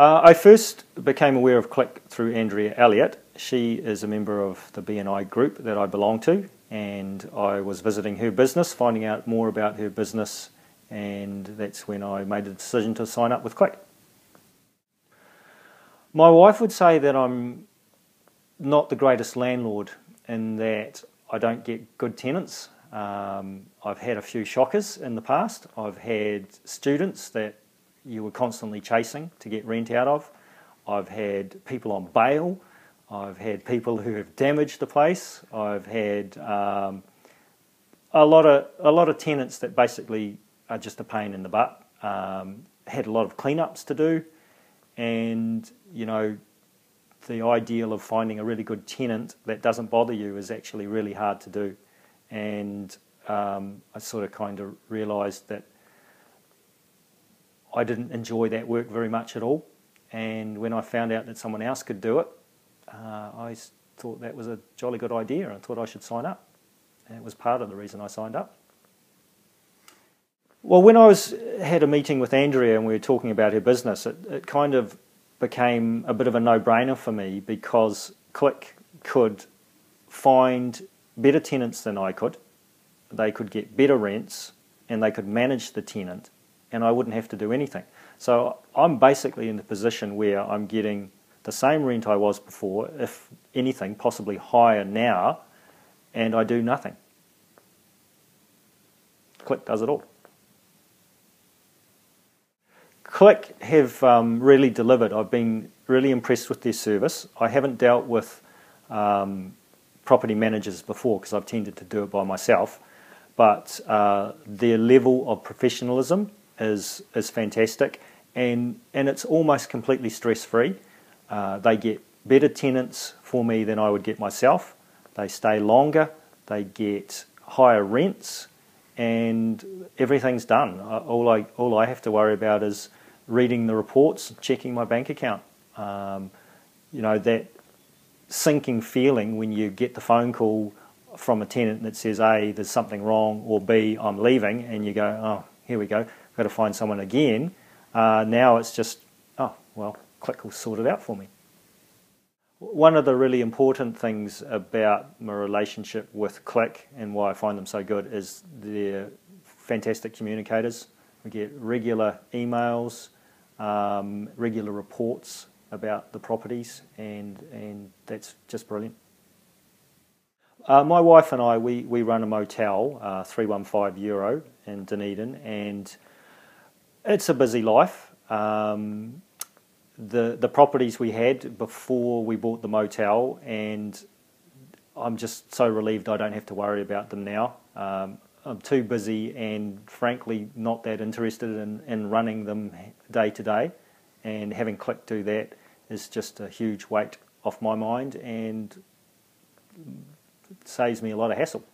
I first became aware of Click through Andrea Elliott. She is a member of the BNI group that I belong to, and I was visiting her business, finding out more about her business, and that's when I made the decision to sign up with Click. My wife would say that I'm not the greatest landlord in that I don't get good tenants. I've had a few shockers in the past. I've had students that you were constantly chasing to get rent out of. I've had people on bail. I've had people who have damaged the place. I've had a lot of tenants that basically are just a pain in the butt. Had a lot of cleanups to do, and you know, the ideal of finding a really good tenant that doesn't bother you is actually really hard to do. And I sort of kind of realised that I didn't enjoy that work very much at all. And when I found out that someone else could do it, I thought that was a jolly good idea, and I thought I should sign up. And it was part of the reason I signed up. Well, when I had a meeting with Andrea and we were talking about her business, it kind of became a bit of a no-brainer for me, because Click could find better tenants than I could. They could get better rents, and they could manage the tenant, and I wouldn't have to do anything. So I'm basically in the position where I'm getting the same rent I was before, if anything, possibly higher now, and I do nothing. Click does it all. Click have really delivered. I've been really impressed with their service. I haven't dealt with property managers before because I've tended to do it by myself, but their level of professionalism is fantastic, and it's almost completely stress-free. They get better tenants for me than I would get myself. They stay longer, they get higher rents, and everything's done. All I have to worry about is reading the reports, checking my bank account. You know, that sinking feeling when you get the phone call from a tenant that says A, there's something wrong, or B, I'm leaving, and you go, oh, here we go, I've got to find someone again. Now it's just, oh, well, Click will sort it out for me. One of the really important things about my relationship with Click and why I find them so good is they're fantastic communicators. We get regular emails, regular reports about the properties, and that's just brilliant. My wife and I, we run a motel, 315 Euro in Dunedin, and it's a busy life. The properties we had before we bought the motel, and I'm just so relieved I don't have to worry about them now. I'm too busy and frankly not that interested in running them day to day, and having Click do that is just a huge weight off my mind and saves me a lot of hassle.